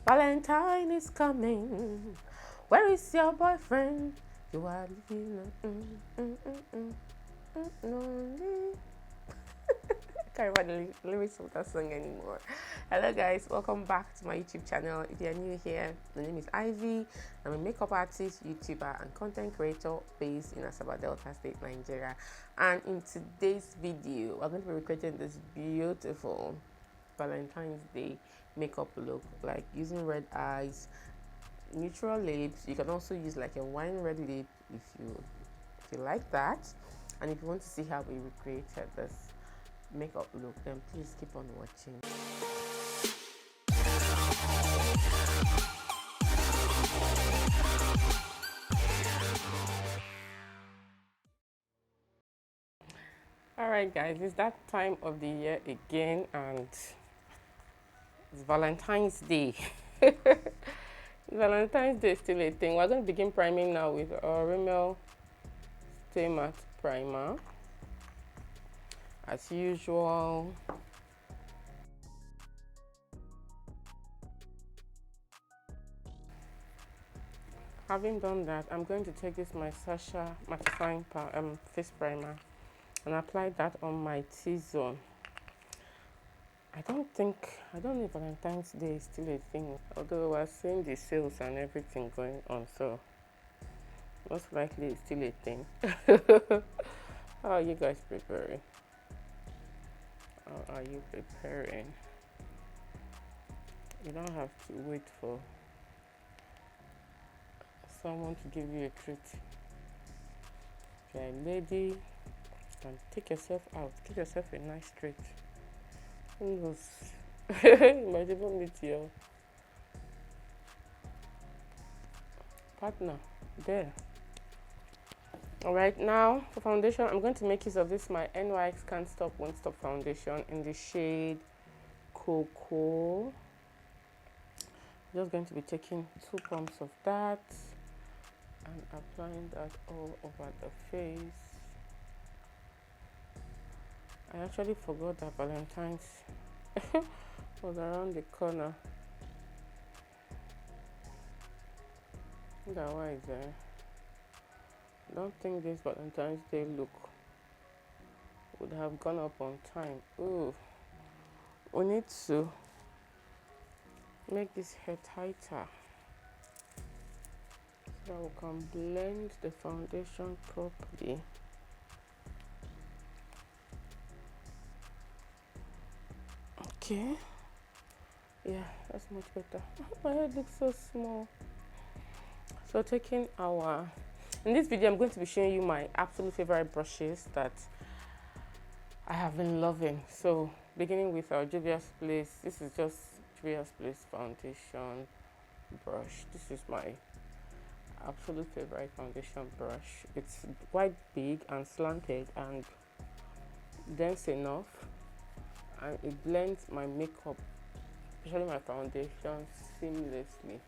Valentine is coming. Where is your boyfriend? You are living lonely. I can't remember the lyrics of that song anymore. Hello guys, welcome back to my YouTube channel. If you are new here, my name is Ivy. I'm a makeup artist, YouTuber, and content creator based in Asaba Delta State, Nigeria. And in today's video, we're going to be recreating this beautiful Valentine's Day makeup look, like using red eyes, neutral lips. You can also use like a wine red lip if you like that. And if you want to see how we recreated this makeup look, then please keep on watching. All right guys, it's that time of the year again, and it's Valentine's Day. Valentine's Day is still a thing. We're going to begin priming now with our Rimmel Stay Matte Primer. As usual, having done that, I'm going to take this my Sasha mattifying face primer and apply that on my T-zone. I don't know if Valentine's Day is still a thing, although we're seeing the sales and everything going on, so most likely it's still a thing. How are you guys preparing? How are you preparing? You don't have to wait for someone to give you a treat. If you're a lady, you can take yourself out, give yourself a nice treat. Who knows? You might even meet your partner there. Alright, now for foundation, I'm going to make use of this my NYX Can't Stop Won't Stop foundation in the shade Cocoa. I'm just going to be taking 2 pumps of that and applying that all over the face. I actually forgot that Valentine's was around the corner. Otherwise, I don't think this Valentine's Day look would have gone up on time. Ooh, we need to make this hair tighter so that we can blend the foundation properly. Okay, yeah, that's much better. My head looks so small. So in this video, I'm going to be showing you my absolute favorite brushes that I have been loving. So beginning with our Juvia's Place, this is just Juvia's Place foundation brush. This is my absolute favorite foundation brush. It's quite big and slanted and dense enough, and it blends my makeup, especially my foundation, seamlessly.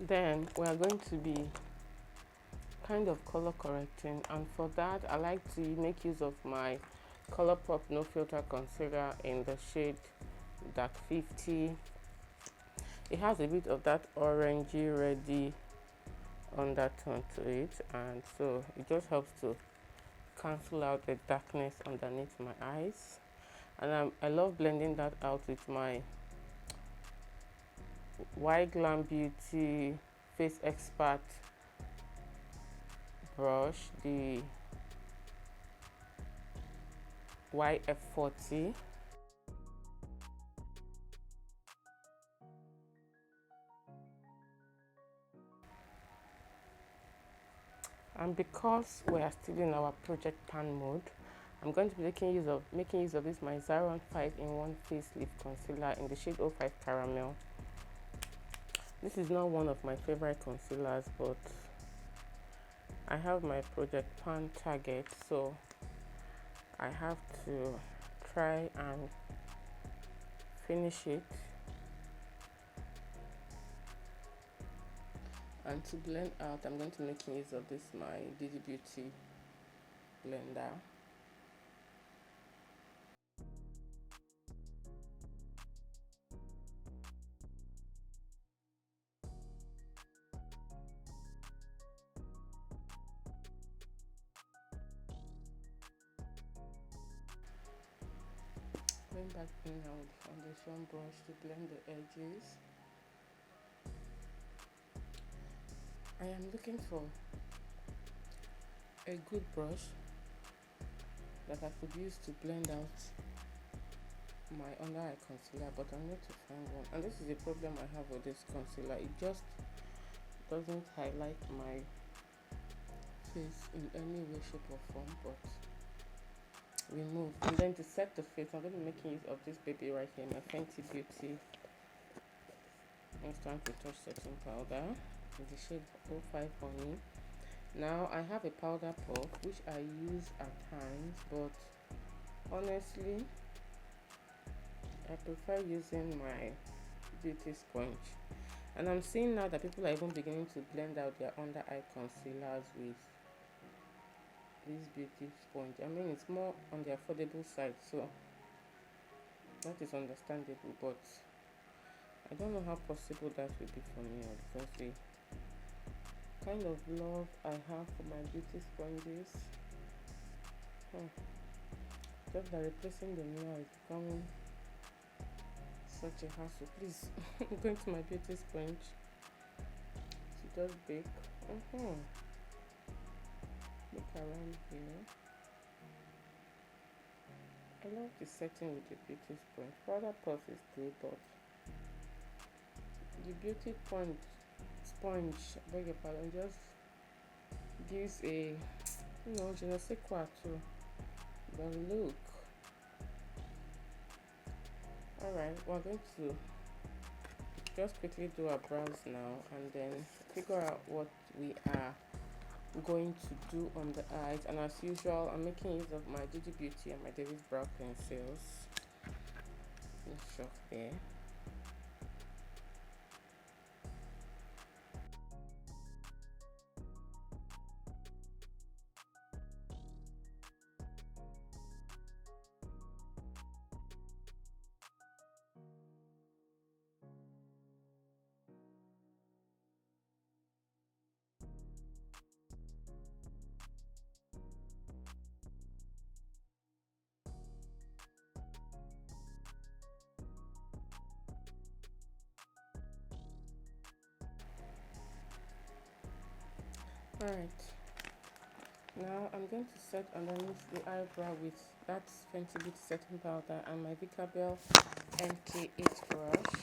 Then we are going to be kind of color correcting, and for that I like to make use of my ColourPop No Filter Concealer in the shade Dark 50. It has a bit of that orangey reddy undertone to it, and so it just helps to cancel out the darkness underneath my eyes. And I love blending that out with my Glam Beauty Face Expert brush, the YF40. And because we are still in our project pan mode, I'm going to be making use of this my Zaron 5-in-1 Facelift Concealer in the shade 05 Caramel. This is not one of my favorite concealers, but I have my project pan target, so I have to try and finish it. And to blend out, I'm going to make use of this my Didi Beauty blender. Going back in now with the foundation brush to blend the edges. I am looking for a good brush that I could use to blend out my under eye concealer, but I need to find one. And this is a problem I have with this concealer. It just doesn't highlight my face in any way, shape or form, but we move. And then to set the face, I'm going to be making use of this baby right here, my Fenty Beauty Instant Retouch Setting Powder in the shade 05 Honey. Now I have a powder puff which I use at times, but honestly I prefer using my beauty sponge. And I'm seeing now that people are even beginning to blend out their under eye concealers with this beauty sponge. I mean, it's more on the affordable side, so that is understandable, but I don't know how possible that will be for me, because the kind of love I have for my beauty sponges, just that replacing them now is becoming such a hassle. Please, I'm going to my beauty sponge to just bake. Look around here. I love the setting with the beauty sponge. Powder puff is good, but the beauty sponge, beg your pardon, just gives a, je ne sais quoi to the look. Alright, we're going to just quickly do our brows now and then figure out what we are going to do on the eyes. And as usual, I'm making use of my Didi Beauty and my David's brow pencils. In short there. Alright, now I'm going to set underneath the eyebrow with that Fenty Beauty setting powder and my Vicabel MK8 brush,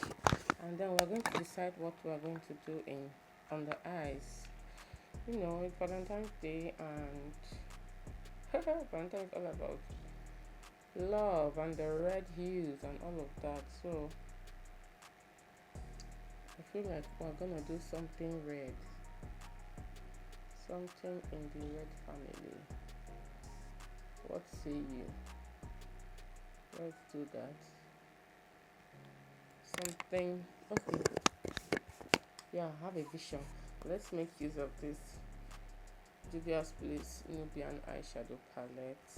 and then we're going to decide what we're going to do on the eyes. It's Valentine's Day, and Valentine is all about love and the red hues and all of that, so I feel like we're gonna do something red. Something in the red family. What say you? Let's do that. Something. Okay. Yeah, I have a vision. Let's make use of this Juvia's Place Nubian eyeshadow palette.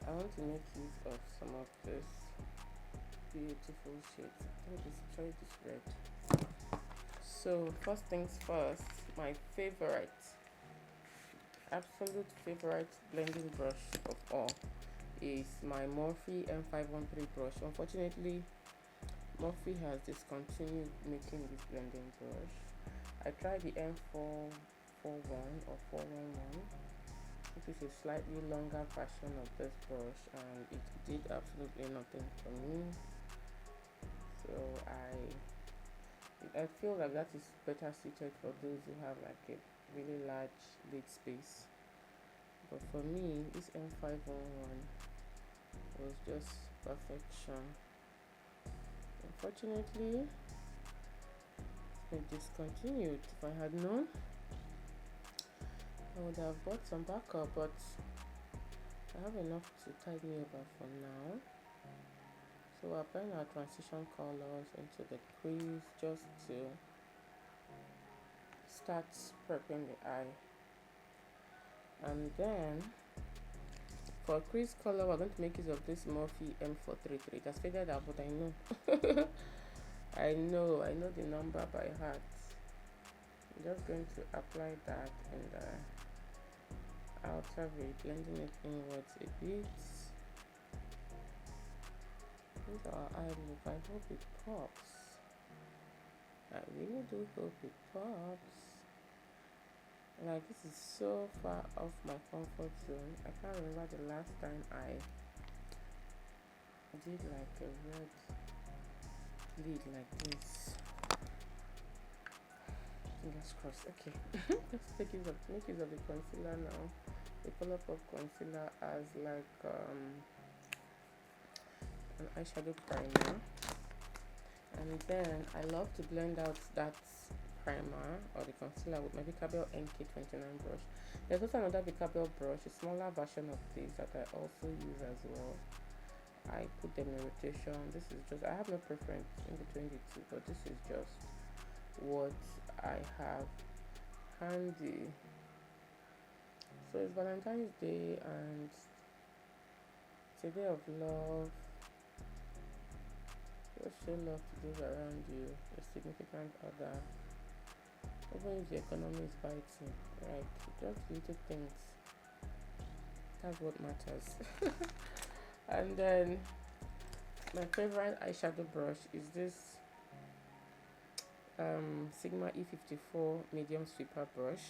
I want to make use of some of this beautiful shades. I think let's try this red. So first things first, my favorite, absolute favorite blending brush of all is my Morphe M513 brush. Unfortunately, Morphe has discontinued making this blending brush. I tried the M441 or 411, which is a slightly longer version of this brush, and it did absolutely nothing for me. So I feel like that is better suited for those who have like a really large lid space. But for me, this M511 was just perfection. Unfortunately, it's been discontinued. If I had known, I would have bought some backup, but I have enough to tide me over for now. So we're applying our transition colors into the crease just to start prepping the eye. And then for crease color, we're going to make use of this Morphe M433. It has faded out, but I know. I know the number by heart. I'm just going to apply that in the outer V, blending it inwards a bit. This is our eye look. I hope it pops. I really do hope it pops. Like, this is so far off my comfort zone. I can't remember the last time I did like a red lid like this. Fingers crossed. Okay. Let's make use of the concealer now. The Colourpop concealer as like an eyeshadow primer. And then I love to blend out that primer or the concealer with my Bicabel NK29 brush. There's also another Bicabel brush, a smaller version of this that I also use as well. I put them in rotation. This is just, I have no preference in between the two, but this is just what I have handy. So it's Valentine's Day and it's a day of love. Just show love to those around you, your significant other. Even if the economy is biting, right? Just little things. That's what matters. And then my favorite eyeshadow brush is this Sigma E54 medium sweeper brush,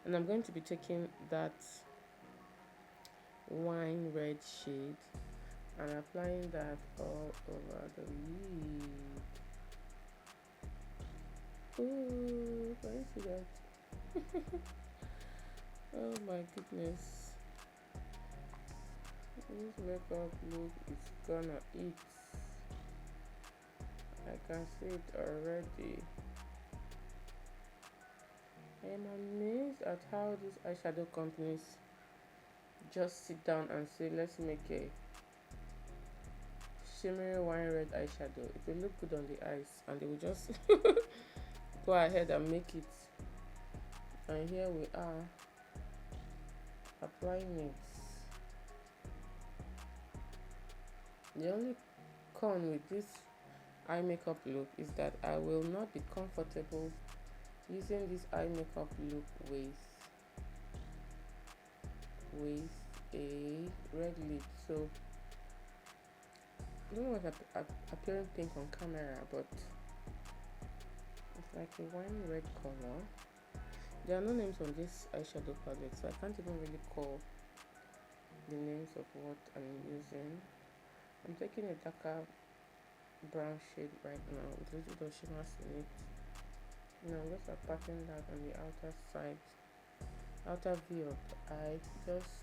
and I'm going to be taking that wine red shade and applying that all over the lid. Ooh, can you see that? Oh my goodness. This makeup look is gonna eat. I can see it already. I'm amazed at how these eyeshadow companies just sit down and say, let's make a shimmery wine red eyeshadow. It will look good on the eyes, and they will just go ahead and make it. And here we are applying it. The only con with this eye makeup look is that I will not be comfortable using this eye makeup look with a red lid. So I don't know what's appearing pink on camera, but it's like a wine red color. There are no names on this eyeshadow palette, so I can't even really call the names of what I'm using. I'm taking a darker brown shade right now with a little bit of shimmer in it. Now I'm just applying that on the outer side, outer view of the eye, just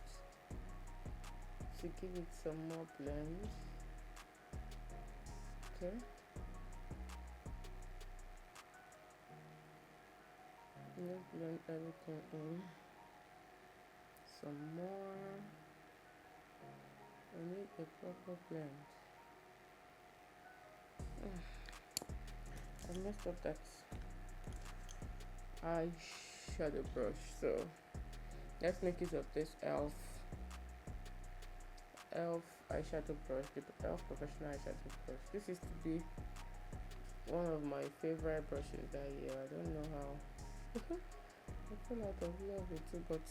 to give it some more blend. Okay. Let's blend everything in some more. I need a proper blend. I messed up that eyeshadow brush, so let's make use of this elf eyeshadow brush, the elf professional eyeshadow brush. This used to be one of my favorite brushes that year. I don't know how. I fell out of love with it, but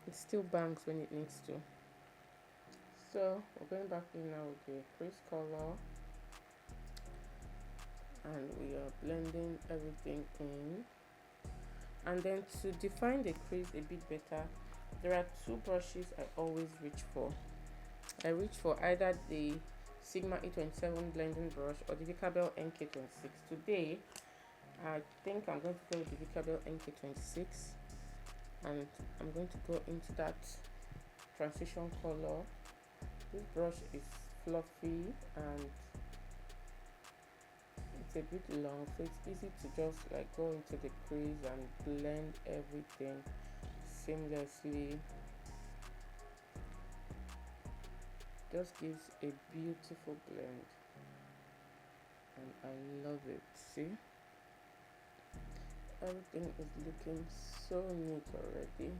it still bangs when it needs to. So we're going back in now with the crease color, and we are blending everything in. And then to define the crease a bit better, there are two brushes I always reach for. I reach for either the Sigma E27 blending brush or the Bicabel NK26. Today I think I'm going to go with the Bicabel NK26, and I'm going to go into that transition color. This brush is fluffy and it's a bit long, so it's easy to just like go into the crease and blend everything seamlessly. Just gives a beautiful blend and I love it. See, everything is looking so neat already.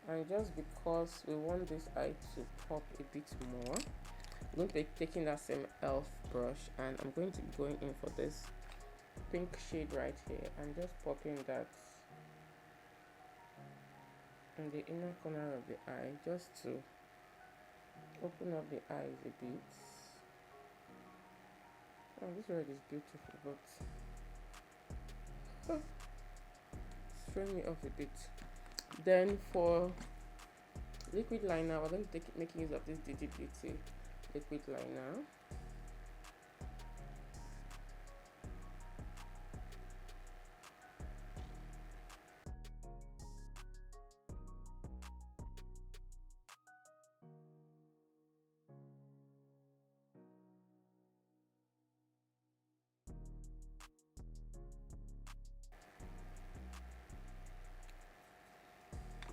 And just because we want this eye to pop a bit more, I'm going to be taking that same elf brush, and I'm going to be going in for this pink shade right here and just popping that in the inner corner of the eye, just to open up the eyes a bit. Oh, this red is beautiful, but it's throwing me off a bit. Then for liquid liner, we're going to take making use of this Didi Beauty liquid liner.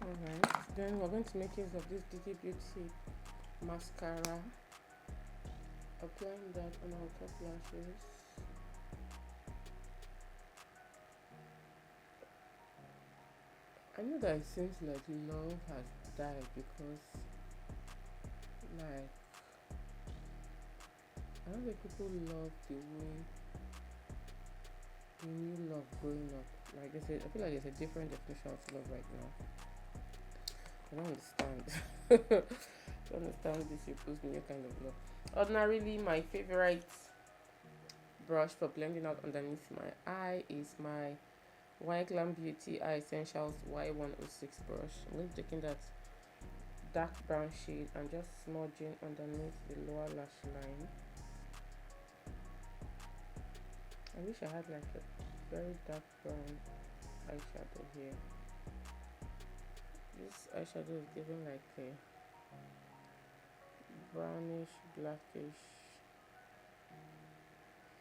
Alright, then we're going to make use of this Didi Beauty mascara, applying that on our top lashes. I know that it seems like love has died because, like, I don't think people love the way we knew love growing up. Like I said, I feel like there's a different definition of love right now. I don't understand. I don't understand this supposed new kind of love. Ordinarily, my favorite brush for blending out underneath my eye is my Glam Beauty Eye Essentials Y106 brush. I'm going to be taking that dark brown shade and just smudging underneath the lower lash line. I wish I had like a very dark brown eyeshadow here. This eyeshadow is giving like a brownish blackish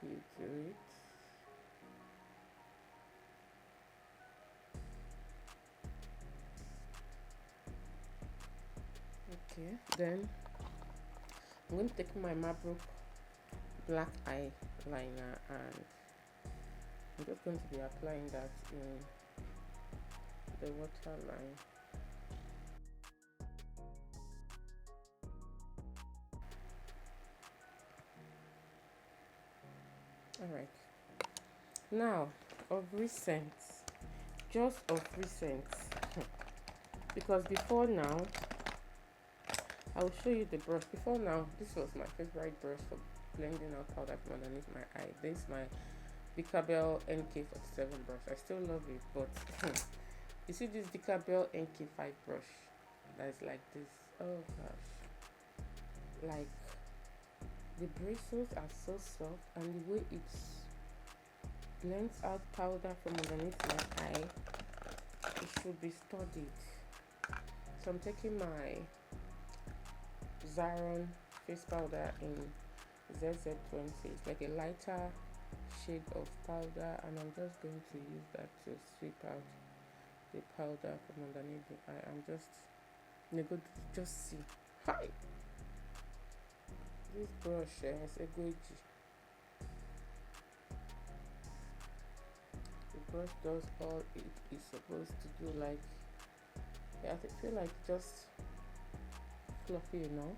hue to it. Okay, then I'm going to take my Mabrook black eyeliner and I'm just going to be applying that in the waterline. Alright, now of recent, just of recent, because before now, I will show you the brush. Before now, this was my favorite brush for blending out powder from underneath my eye. This is my Dicabel NK47 brush. I still love it, but you see this Dicabel NK5 brush that is like this. Oh gosh, like the bristles are so soft, and the way it blends out powder from underneath my eye, it should be studied. So I'm taking my Zaron face powder in ZZ20. It's like a lighter shade of powder, and I'm just going to use that to sweep out the powder from underneath the eye. I'm just see. Hi! This brush is a Gucci. The brush does all it is supposed to do. Like, yeah, I feel like just fluffy enough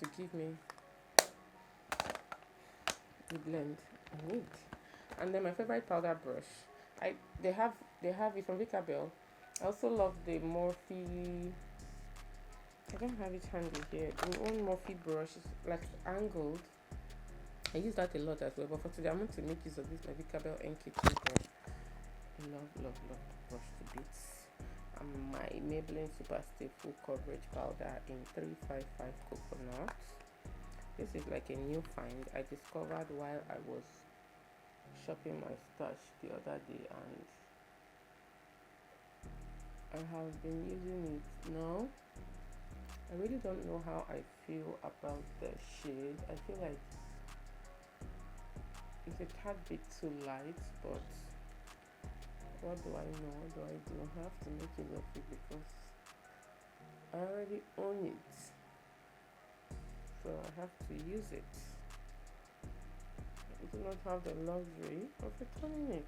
to give me the blend I need. And then my favorite powder brush, they have it from Dicabel. I also love the Morphe. I don't have it handy here. The one Morphe brush is like angled. I use that a lot as well. But for today, I'm going to make use of this my Dicabel NK2 brush. Love the brush to bits. And my Maybelline Super Stay Full Coverage powder in 355 Coconut. This is like a new find I discovered while I was shopping my stash the other day, and I have been using it now. I really don't know how I feel about the shade. I feel like it's a tad bit too light, but what do I know? What do I do? I have to make use of it because I already own it, so I have to use it. do not have the luxury of returning it,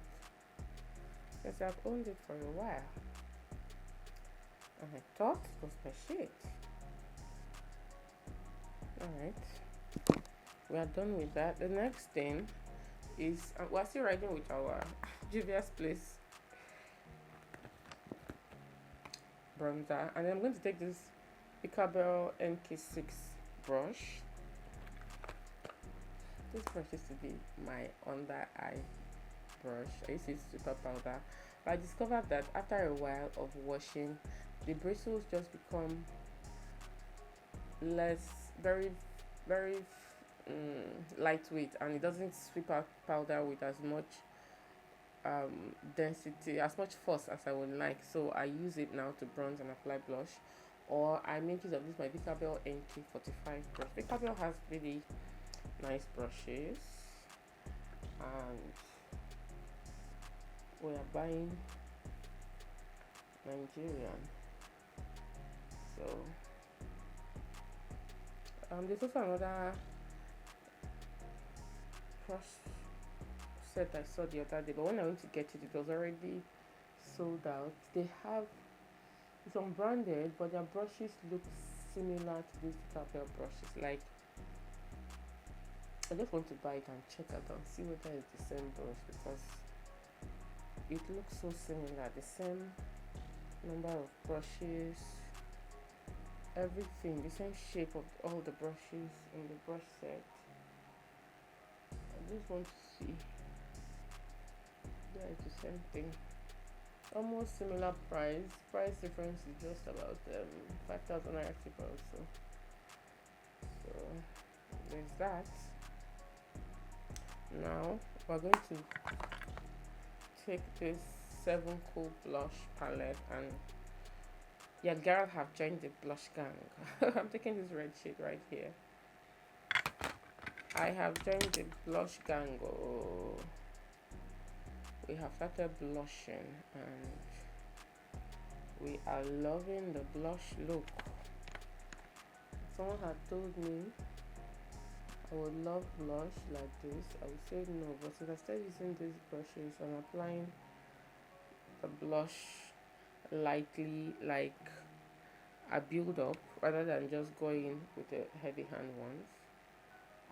because I've owned it for a while and I thought it was my shit. Alright, we are done with that. The next thing is we're still riding with our Juvia's Place bronzer, and I'm going to take this Picabel MK6 brush. This brush used to be my under eye brush. I used to use super powder, but I discovered that after a while of washing, the bristles just become less, very lightweight, and it doesn't sweep out powder with as much density, as much force as I would like. So I use it now to bronze and apply blush, or I make use of this my Picabel NK45 brush. Picabel has really nice brushes, and we are buying Nigerian. So there's also another brush set I saw the other day, but when I went to get it, it was already sold out. They have, it's unbranded, but their brushes look similar to these Picabel brushes. Like, I just want to buy it and check it out, see whether it's the same brush, because it looks so similar. The same number of brushes, everything, the same shape of all the brushes in the brush set. I just want to see. Yeah, it's the same thing. Almost similar price. Price difference is just about 5,000 naira cheaper also. So there's that. Now we're going to take this 7 Cool blush palette, and yeah, girl have joined the blush gang. I'm taking this red shade right here. I have joined the blush gang. Oh, we have started blushing and we are loving the blush look. Someone had told me I would love blush like this. I would say no, but since I started using these brushes and applying the blush lightly, like a build up rather than just going with the heavy hand ones,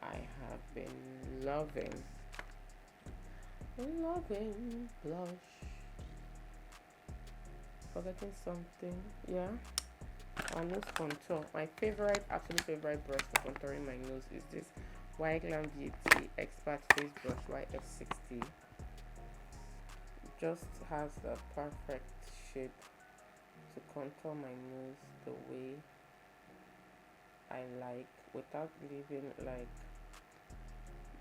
I have been loving blush. Forgetting something, yeah. Our nose contour. My favorite, absolute favorite brush for contouring my nose is this Glam Beauty Expert Face Brush YF60. Just has the perfect shape to contour my nose the way I like, without leaving like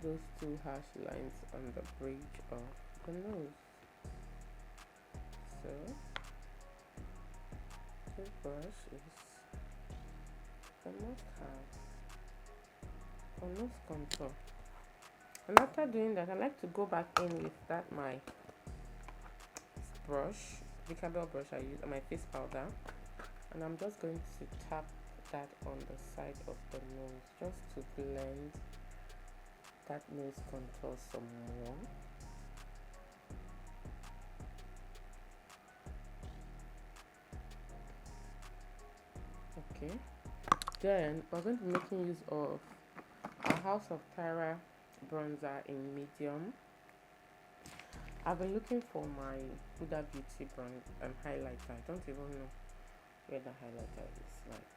those two harsh lines on the bridge of the nose. So this brush is the must-have for nose contour. And after doing that, I like to go back in with that my brush, the Picabel brush I use, and my face powder, and I'm just going to tap that on the side of the nose just to blend that nose contour some more. Okay, then we're going to be making use of our House of Tyra bronzer in medium. I've been looking for my Huda Beauty highlighter. I don't even know where the highlighter is. Like,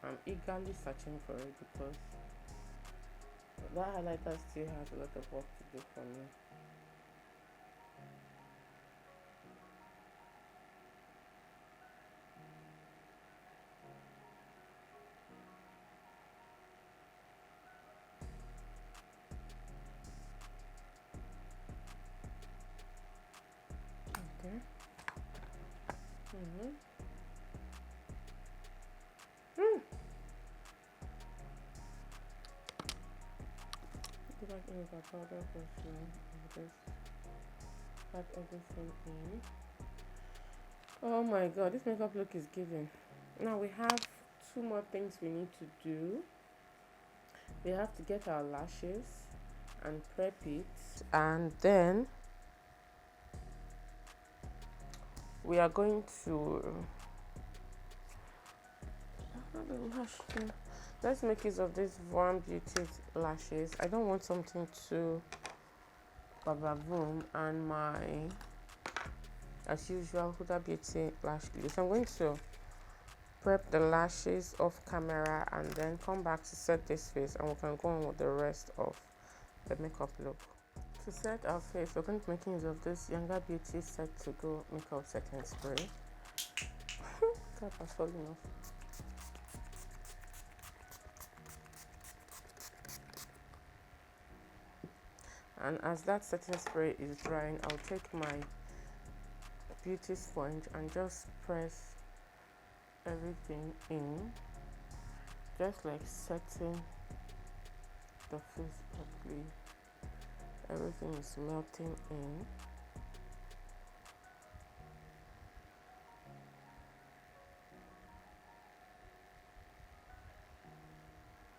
I'm eagerly searching for it, because that highlighter still has a lot of work to do for me. Okay. Go back in with our powder brushing and just pat everything in. Oh my god, this makeup look is giving. Now we have 2 more things we need to do. we have to get our lashes and prep it, and then we are going to let's make use of this Warm Beauty lashes. I don't want something too boom, and my, as usual, Huda Beauty lash glue. So I'm going to prep the lashes off camera and then come back to set this face, and we can go on with the rest of the makeup look. To set our face, we're going to make use of this Younger Beauty Set to Go makeup setting spray. Cap has fallen off. And as that setting spray is drying, I'll take my beauty sponge and just press everything in, just like setting the face properly. Everything is melting in.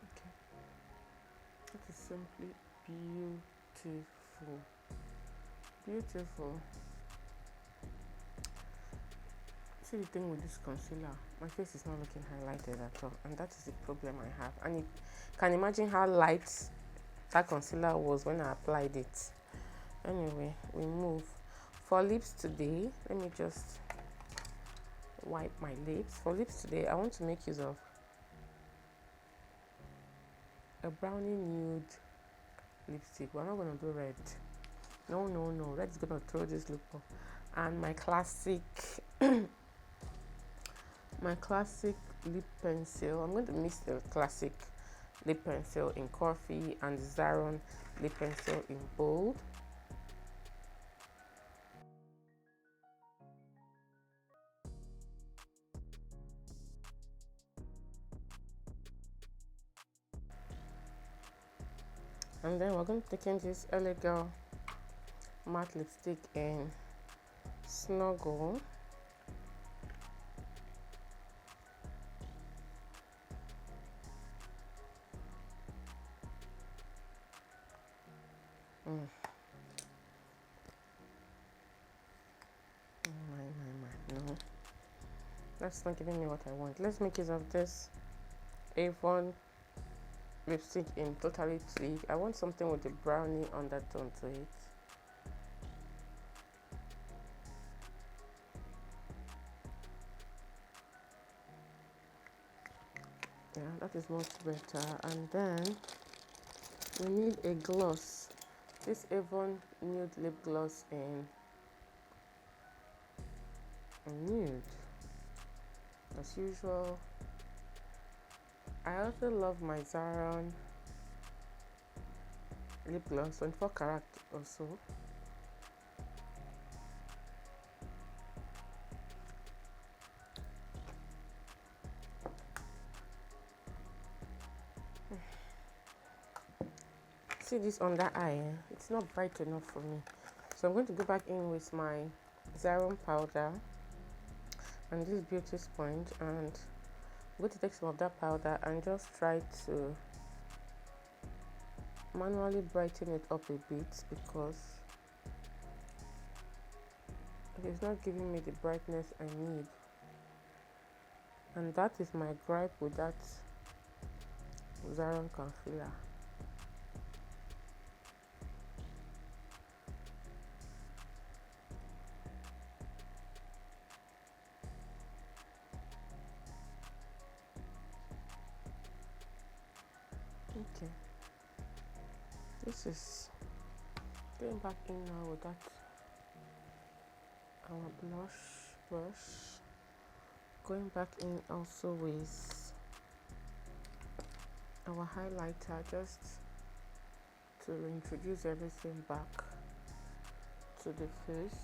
Okay, that is simply beautiful. Beautiful. See, the thing with this concealer, my face is not looking highlighted at all, and that is the problem I have. And you can imagine how light that concealer was when I applied it. Anyway, we move. For lips today, let me just wipe my lips. For lips today, I want to make use of a brownie nude lipstick. We're not going to do red. No. Red is going to throw this look off. And my classic lip pencil. I'm going to mix the classic lip pencil in coffee and Zaron lip pencil in bold. And then we're going to take in this Elegant matte lipstick in Snuggle. No, that's not giving me what I want. Let's make use of this Avon lipstick in Totally Tweak. I want something with a brownie undertone to it. Yeah, that is much better. And then we need a gloss. This Avon nude lip gloss in nude. As usual, I also love my Zaron lip gloss, 24 karat also. See this under eye, it's not bright enough for me. So I'm going to go back in with my Zaron powder and this beauty sponge, and I'm going to take some of that powder and just try to manually brighten it up a bit, because it is not giving me the brightness I need. And that is my gripe with that Zaron concealer. Okay, this is going back in now with that our blush brush, going back in also with our highlighter, just to reintroduce everything back to the face.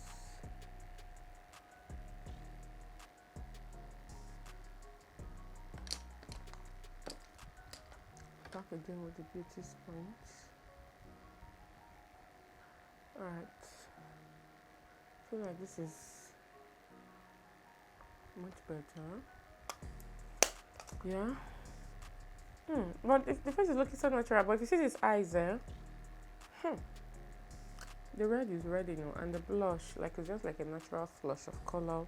Back again with the beauty sponge. Alright, I feel like this is much better. Yeah, But if the face is looking so natural, but if you see his eyes there, the red is red, you know, and the blush, like it's just like a natural flush of color.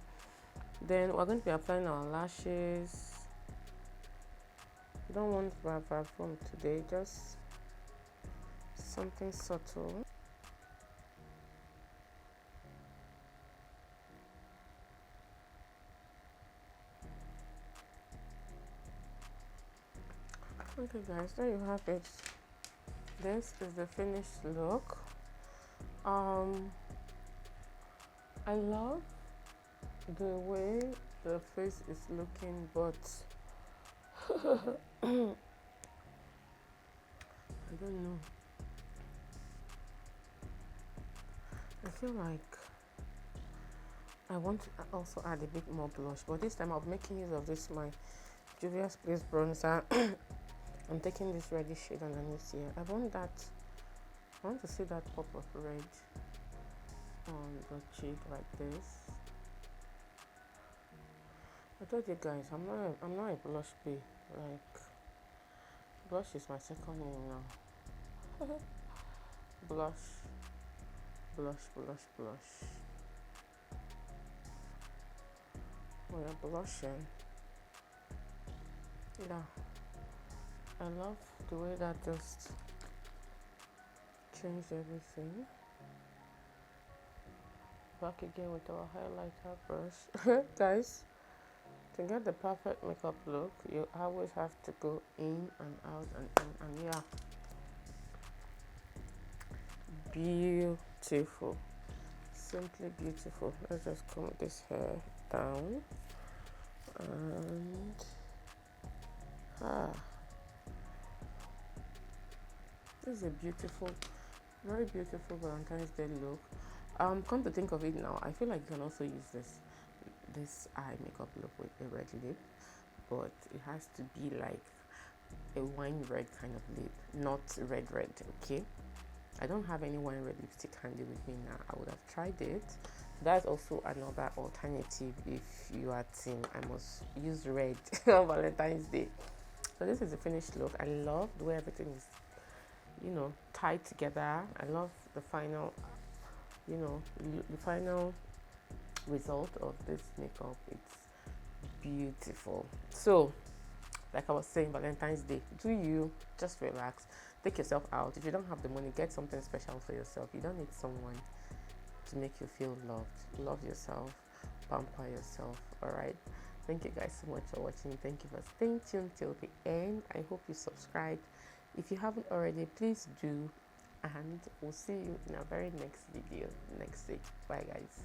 Then we're going to be applying our lashes. Don't want from today, just something subtle. Okay guys, there you have it. This is the finished look. I love the way the face is looking, but I don't know. I feel like I want to also add a bit more blush, but this time I'll be making use of this my Juvia's Place bronzer. I'm taking this reddish shade underneath here. I want to see that pop of red on the cheek like this. I told you guys, I'm not a blush bee. Like, blush is my second name now. Blush, blush, blush, blush. Oh, you're blushing. Yeah, I love the way that just changed everything. Back again with our highlighter brush. Guys, to get the perfect makeup look, you always have to go in and out and in, and yeah, beautiful, simply beautiful. Let's just comb this hair down, and this is a beautiful, very beautiful Valentine's Day look. Come to think of it now, I feel like you can also use this eye makeup look with a red lip, but it has to be like a wine red kind of lip, not red, okay? I don't have any wine red lipstick handy with me now. I would have tried it. That's also another alternative if you are team I must use red on Valentine's Day. So this is the finished look. I love the way everything is, you know, tied together. I love the final, you know, the final result of this makeup. It's beautiful. So like I was saying, Valentine's Day, do you just relax, take yourself out. If you don't have the money, get something special for yourself. You don't need someone to make you feel loved. Love yourself, pamper yourself. All right, thank you guys so much for watching. Thank you for staying tuned till the end. I hope you subscribe. If you haven't already, please do, and we'll see you in our very next video next week. Bye guys.